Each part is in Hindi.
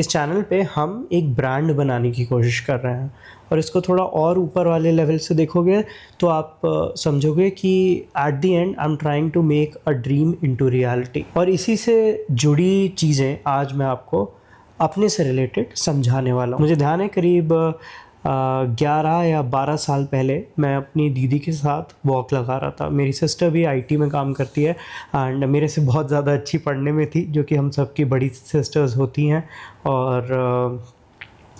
इस चैनल पे हम एक ब्रांड बनाने की कोशिश कर रहे हैं और इसको थोड़ा और ऊपर वाले लेवल से देखोगे तो आप समझोगे कि at the end I am trying to make a dream into reality. और इसी से जुड़ी चीज़ें आज मैं आपको अपने से रिलेटेड समझाने वाला हूँ। मुझे ध्यान है करीब 11 या 12 साल पहले मैं अपनी दीदी के साथ वॉक लगा रहा था। मेरी सिस्टर भी आईटी में काम करती है एंड मेरे से बहुत ज़्यादा अच्छी पढ़ने में थी, जो कि हम सबकी बड़ी सिस्टर्स होती हैं। और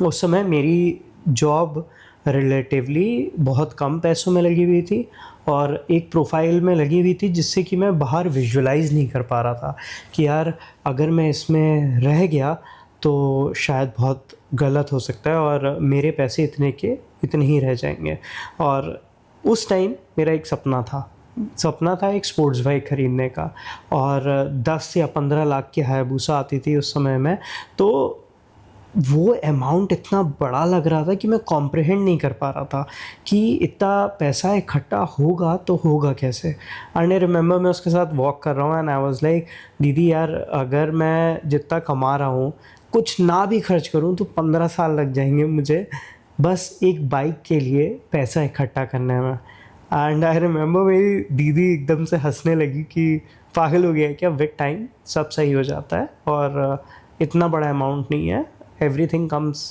उस समय मेरी जॉब रिलेटिवली बहुत कम पैसों में लगी हुई थी और एक प्रोफाइल में लगी हुई थी जिससे कि मैं बाहर विजुअलाइज़ नहीं कर पा रहा था कि यार अगर मैं इसमें रह गया तो शायद बहुत गलत हो सकता है और मेरे पैसे इतने के इतने ही रह जाएंगे। और उस टाइम मेरा एक सपना था एक स्पोर्ट्स बाइक ख़रीदने का, और 10 या 15 लाख की हायाबुसा आती थी उस समय में। तो वो अमाउंट इतना बड़ा लग रहा था कि मैं कॉम्प्रहेंड नहीं कर पा रहा था कि इतना पैसा इकट्ठा होगा तो होगा कैसे। एंड आई रिमेंबर मैं उसके साथ वॉक कर रहा हूँ एंड आई वाज लाइक, दीदी यार अगर मैं जितना कमा रहा हूँ कुछ ना भी खर्च करूँ तो 15 साल लग जाएंगे मुझे बस एक बाइक के लिए पैसा इकट्ठा करने में। एंड आई रिमेंबर मेरी दीदी एकदम से हंसने लगी कि पागल हो गया क्या, विद टाइम सब सही हो जाता है और इतना बड़ा अमाउंट नहीं है, everything comes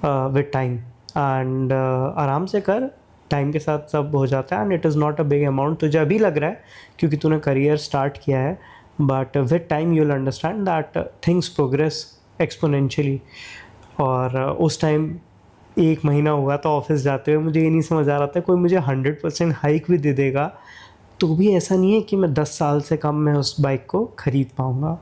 with time and आराम से कर, टाइम के साथ सब हो जाता है and it is not a big amount. तुझे अभी लग रहा है क्योंकि तूने करियर स्टार्ट किया है, but with time you will understand that things progress exponentially. और उस टाइम 1 महीना हुआ था ऑफिस जाते हुए, मुझे ये नहीं समझ आ रहा था कोई मुझे 100% हाइक भी दे देगा तो भी ऐसा नहीं है कि मैं 10 साल से कम में उस बाइक को ख़रीद पाऊँगा।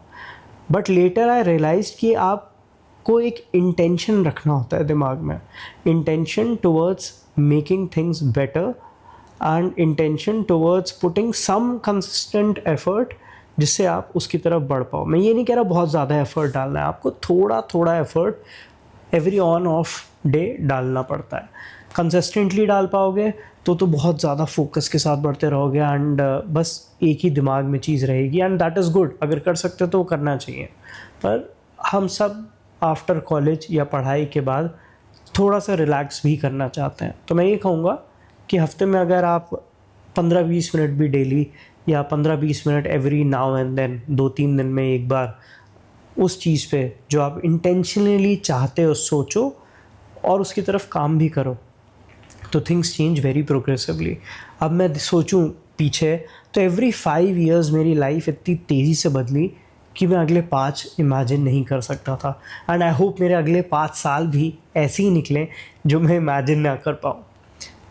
बट लेटर आई रियलाइज कि आपको एक इंटेंशन रखना होता है दिमाग में, intention towards making things better and intention towards putting some consistent effort जिससे आप उसकी तरफ बढ़ पाओ। मैं ये नहीं कह रहा बहुत ज़्यादा एफर्ट डालना है, आपको थोड़ा थोड़ा effort every on off day डालना पड़ता है। कंसिस्टेंटली डाल पाओगे तो बहुत ज़्यादा फोकस के साथ बढ़ते रहोगे एंड बस एक ही दिमाग में चीज़ रहेगी एंड दैट इज़ गुड। अगर कर सकते हो तो करना चाहिए। पर हम सब आफ्टर कॉलेज या पढ़ाई के बाद थोड़ा सा रिलैक्स भी करना चाहते हैं, तो मैं ये कहूँगा कि हफ्ते में अगर आप 15-20 मिनट भी डेली या 15-20 minute every now and then 2-3 दिन में एक बार उस चीज़ पे जो आप इंटेंशनली चाहते हो सोचो और उसकी तरफ काम भी करो तो थिंग्स चेंज वेरी प्रोग्रेसिवली। अब मैं सोचूं पीछे तो एवरी 5 इयर्स मेरी लाइफ इतनी तेज़ी से बदली कि मैं अगले 5 इमेजिन नहीं कर सकता था एंड आई होप मेरे अगले 5 साल भी ऐसे ही निकलें जो मैं इमेजिन ना कर पाऊँ।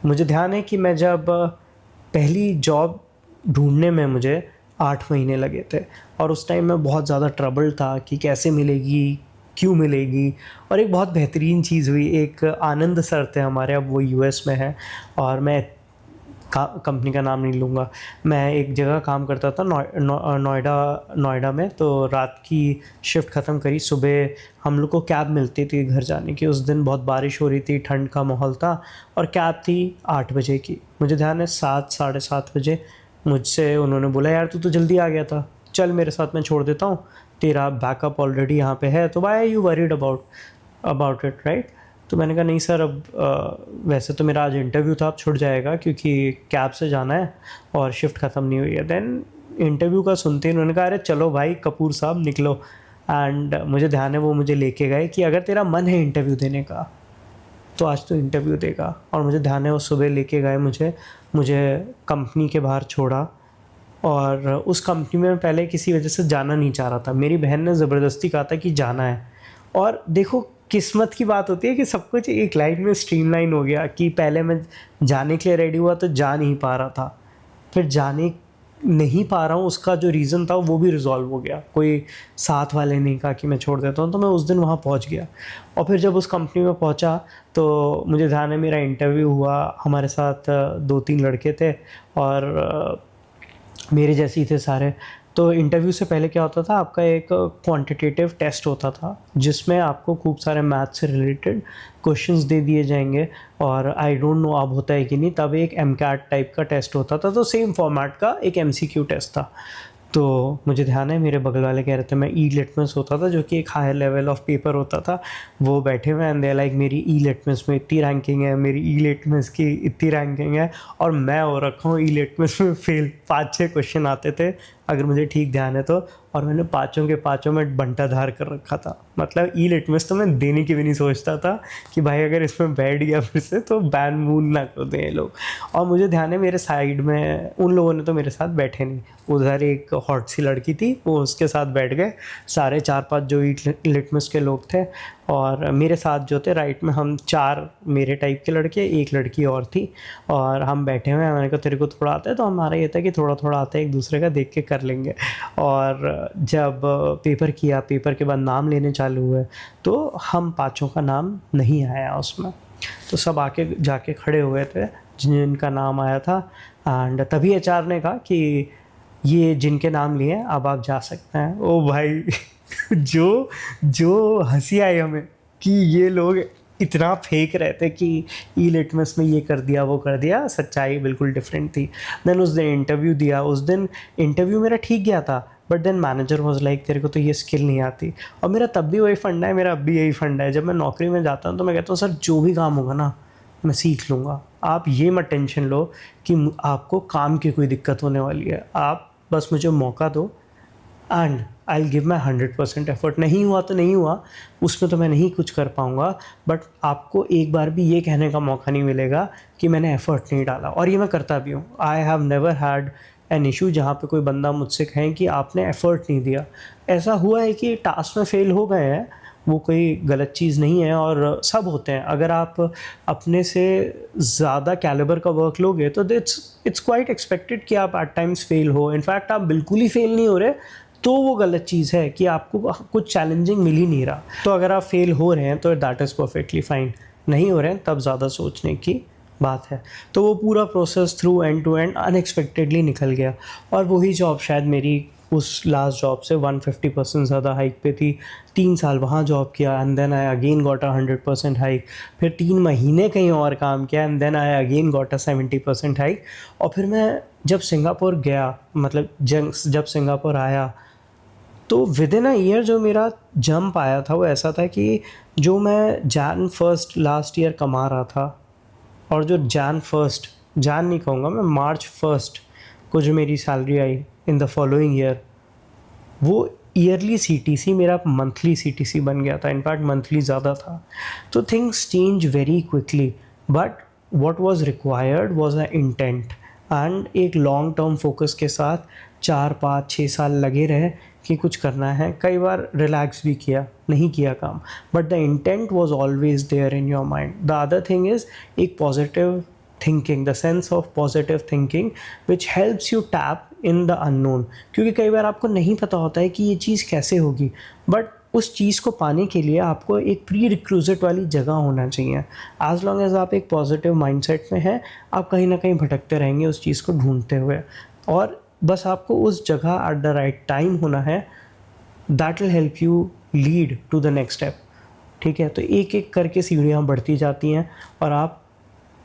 मुझे ध्यान है कि मैं जब पहली जॉब ढूंढने में मुझे 8 महीने लगे थे और उस टाइम मैं बहुत ज़्यादा ट्रबल था कि कैसे मिलेगी, क्यों मिलेगी। और एक बहुत बेहतरीन चीज़ हुई, एक आनंद सर थे हमारे, अब वो यूएस में हैं और मैं कंपनी का नाम नहीं लूँगा। मैं एक जगह काम करता था नोएडा में, तो रात की शिफ्ट ख़त्म करी, सुबह हम लोग को कैब मिलती थी घर जाने की। उस दिन बहुत बारिश हो रही थी, ठंड का माहौल था और कैब थी 8 बजे की। मुझे ध्यान है 7 साढ़े 7 बजे मुझसे उन्होंने बोला, यार तू तो जल्दी आ गया था, चल मेरे साथ मैं छोड़ देता हूँ, तेरा बैकअप ऑलरेडी यहाँ पे है, तो why are you worried about it, right. तो मैंने कहा नहीं सर, अब वैसे तो मेरा आज इंटरव्यू था, अब छूट जाएगा क्योंकि कैब से जाना है और शिफ्ट ख़त्म नहीं हुई है। देन इंटरव्यू का सुनते ही उन्होंने कहा, अरे चलो भाई कपूर साहब निकलो। एंड मुझे ध्यान है वो मुझे लेके गए कि अगर तेरा मन है इंटरव्यू देने का तो आज तो इंटरव्यू देगा। और मुझे ध्यान है वो सुबह लेके गए मुझे कंपनी के बाहर छोड़ा और उस कंपनी में मैं पहले किसी वजह से जाना नहीं चाह रहा था। मेरी बहन ने ज़बरदस्ती कहा था कि जाना है। और देखो किस्मत की बात होती है कि सब कुछ एक लाइन में स्ट्रीमलाइन हो गया कि पहले मैं जाने के लिए रेडी हुआ तो जा नहीं पा रहा था, फिर जाने नहीं पा रहा हूँ उसका जो रीज़न था वो भी रिजॉल्व हो गया। कोई साथ वाले नहीं कहा कि मैं छोड़ देता हूँ, तो मैं उस दिन वहाँ पहुँच गया। और फिर जब उस कंपनी में पहुँचा तो मुझे ध्यान है मेरा इंटरव्यू हुआ, हमारे साथ 2-3 लड़के थे और मेरे जैसे ही थे सारे। तो इंटरव्यू से पहले क्या होता था, आपका एक क्वांटिटेटिव टेस्ट होता था जिसमें आपको खूब सारे मैथ्स से रिलेटेड क्वेश्चंस दे दिए जाएंगे। और आई डोंट नो अब होता है कि नहीं, तब एक एमकैट टाइप का टेस्ट होता था, तो सेम फॉर्मेट का एक एमसीक्यू टेस्ट था। तो मुझे ध्यान है मेरे बगल वाले कह रहे थे, मैं ई लिटमस होता था जो कि एक हायर लेवल ऑफ पेपर होता था, वो बैठे हुए हैं दे लाइक मेरी ई लिटमस में इतनी रैंकिंग है, मेरी ई लिटमस की इतनी रैंकिंग है, और मैं हो रखा हूँ ई लिटमस में फेल। 5-6 क्वेश्चन आते थे अगर मुझे ठीक ध्यान है तो, और मैंने पाँचों के पाँचों में बंटाधार कर रखा था। मतलब ई लिटमस तो मैं देने की भी नहीं सोचता था कि भाई अगर इसमें बैठ गया फिर से तो बैन मून ना कर दें ये लोग। और मुझे ध्यान है मेरे साइड में उन लोगों ने तो मेरे साथ बैठे नहीं, उधर एक हॉट सी लड़की थी वो उसके साथ बैठ गए, सारे 4-5 जो ई लिटमस के लोग थे, और मेरे साथ जो थे राइट में हम 4 मेरे टाइप के लड़के, एक लड़की और थी, और हम बैठे हुए हैं। मैंने कहा तेरे को थोड़ा आता है, तो हमारा ये था कि थोड़ा थोड़ा आता है, एक दूसरे का देख के कर लेंगे। और जब पेपर किया, पेपर के बाद नाम लेने चालू हुए, तो हम पाँचों का नाम नहीं आया उसमें। तो सब आके जाके खड़े हुए थे जिनका नाम आया था, एंड तभी एचआर ने कहा कि ये जिनके नाम लिए हैं अब आप जा सकते हैं। ओ भाई जो जो हंसी आई हमें कि ये लोग इतना फेंक रहे थे कि ई लिटमस में ये कर दिया वो कर दिया, सच्चाई बिल्कुल डिफरेंट थी। देन उस दिन इंटरव्यू दिया, उस दिन इंटरव्यू मेरा ठीक गया था, but then manager was like तेरे को तो ये स्किल नहीं आती। और मेरा तब भी वही फंडा है, मेरा अब भी यही फंडा है, जब मैं नौकरी में जाता हूँ तो मैं कहता हूँ सर जो भी काम होगा ना मैं सीख लूँगा, आप ये मत टेंशन लो कि आपको काम की कोई दिक्कत होने वाली है, आप बस मुझे मौका दो and I will give my 100% effort. नहीं हुआ तो नहीं हुआ, उसमें तो मैं नहीं कुछ कर पाऊँगा, बट आपको एक बार भी ये कहने का मौका नहीं मिलेगा कि मैंने एफर्ट नहीं डाला। और ये मैं करता भी हूँ। I have never had an issue जहाँ पे कोई बंदा मुझसे कहे कि आपने एफर्ट नहीं दिया। ऐसा हुआ है कि टास्क में फेल हो गए हैं, वो कोई गलत चीज़ नहीं है, और सब होते हैं। अगर आप अपने से ज़्यादा कैलिबर का वर्क लोगे तो इट्स क्वाइट एक्सपेक्टेड कि आप एट टाइम्स फेल हो। इनफैक्ट आप बिल्कुल ही फेल नहीं हो रहे तो वो गलत चीज़ है कि आपको कुछ चैलेंजिंग मिल ही नहीं रहा। तो अगर आप फेल हो रहे हैं तो दैट इज़ परफेक्टली फाइन, नहीं हो रहे हैं तब ज़्यादा सोचने की बात है। तो वो पूरा process through end to end unexpectedly निकल गया, और वही जॉब शायद मेरी उस लास्ट जॉब से 150% ज़्यादा हाइक पे थी। 3 साल वहाँ जॉब किया and then I again got a 100% hike. फिर 3 महीने कहीं और काम किया and then I again got a 70% hike. और फिर मैं जब सिंगापुर गया, मतलब जब सिंगापुर आया, तो विद इन अ ईयर जो मेरा जंप आया था वो ऐसा था कि जो मैं Jan 1 लास्ट ईयर कमा रहा था, और जो जान नहीं कहूँगा मैं, March 1 को जो मेरी salary I in the following year, वो ईयरली सीटीसी मेरा मंथली सीटीसी बन गया था। इनफैक्ट मंथली ज़्यादा था। तो things change very quickly, but what was required was a intent and एक लॉन्ग टर्म फोकस के साथ 4-5-6 साल लगे रहे कि कुछ करना है। कई बार रिलैक्स भी किया, नहीं किया काम, but the intent was always there in your mind. The other thing is एक positive thinking, the sense of positive thinking which helps you tap in the unknown. क्योंकि कई बार आपको नहीं पता होता है कि ये चीज़ कैसे होगी, बट उस चीज़ को पाने के लिए आपको एक प्री रिक्विजिट वाली जगह होना चाहिए। एज लॉन्ग एज आप एक पॉजिटिव माइंडसेट में हैं, आप कहीं ना कहीं भटकते रहेंगे उस चीज़ को ढूंढते हुए, और बस आपको उस जगह एट द राइट टाइम होना है। That will help you lead to the next step. ठीक है, तो एक एक करके सीढ़ियाँ बढ़ती जाती हैं और आप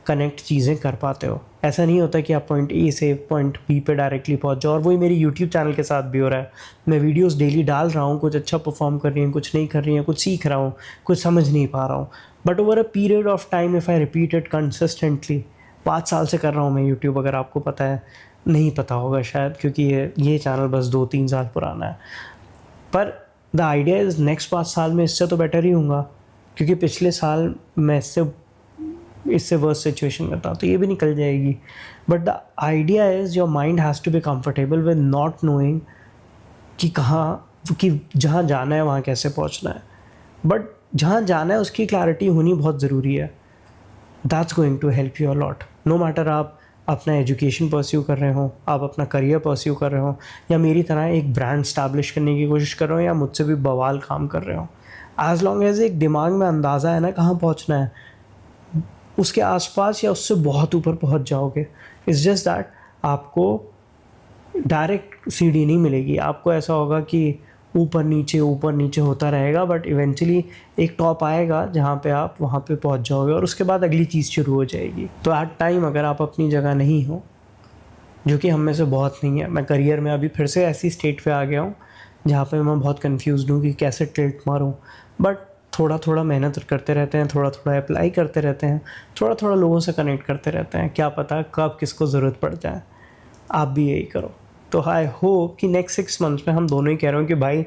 कनेक्ट चीज़ें कर पाते हो। ऐसा नहीं होता कि आप पॉइंट ए से पॉइंट बी पे डायरेक्टली पहुंच जाओ। और वही मेरी यूट्यूब चैनल के साथ भी हो रहा है। मैं वीडियोस डेली डाल रहा हूँ, कुछ अच्छा परफॉर्म कर रही हैं, कुछ नहीं कर रही हैं, कुछ सीख रहा हूँ, कुछ समझ नहीं पा रहा हूँ, but over a period of time if I repeat it consistently, 5 साल से कर रहा हूँ मैं यूट्यूब, अगर आपको पता है, नहीं पता होगा शायद क्योंकि ये चैनल बस 2-3 साल पुराना है, पर द आइडिया इज़ नेक्स्ट 5 साल में इससे तो बेटर ही होगा, क्योंकि पिछले साल मैं इससे वर्स्ट सिचुएशन में था, तो ये भी निकल जाएगी। But the idea is your mind has to be comfortable with not knowing कि जहाँ जाना है वहाँ कैसे पहुँचना है, बट जहाँ जाना है उसकी क्लैरिटी होनी बहुत ज़रूरी है। That's going to help you a lot. No matter आप अपना एजुकेशन परस्यू कर रहे हो, आप अपना करियर परस्यू कर रहे हो, या मेरी तरह एक ब्रांड स्टैब्लिश करने की कोशिश कर रहे हो, या मुझसे भी बवाल काम कर रहे हो, एज लॉन्ग एज एक दिमाग में अंदाज़ा है ना कहाँ पहुँचना है, उसके आसपास या उससे बहुत ऊपर पहुंच जाओगे। इट्स जस्ट दैट आपको डायरेक्ट सीढ़ी नहीं मिलेगी, आपको ऐसा होगा कि ऊपर नीचे होता रहेगा, बट इवेंचुअली एक टॉप आएगा जहाँ पे आप वहाँ पे पहुँच जाओगे, और उसके बाद अगली चीज़ शुरू हो जाएगी। तो एट टाइम अगर आप अपनी जगह नहीं हो, जो कि हम में से बहुत नहीं है। मैं करियर में अभी फिर से ऐसी स्टेट पे आ गया हूँ जहाँ पे मैं बहुत कंफ्यूज्ड हूँ कि कैसे टिल्ट मारूँ। बट थोड़ा थोड़ा मेहनत करते रहते हैं, थोड़ा थोड़ा अप्लाई करते रहते हैं, थोड़ा थोड़ा लोगों से कनेक्ट करते रहते हैं, क्या पता कब किसको ज़रूरत पड़ जाए। आप भी यही करो। तो आई होप कि नेक्स्ट 6 मंथ्स में हम दोनों ही कह रहे हो कि भाई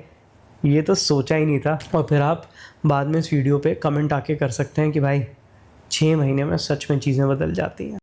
ये तो सोचा ही नहीं था, और फिर आप बाद में इस वीडियो पे कमेंट आके कर सकते हैं कि भाई 6 महीने में सच में चीज़ें बदल जाती हैं।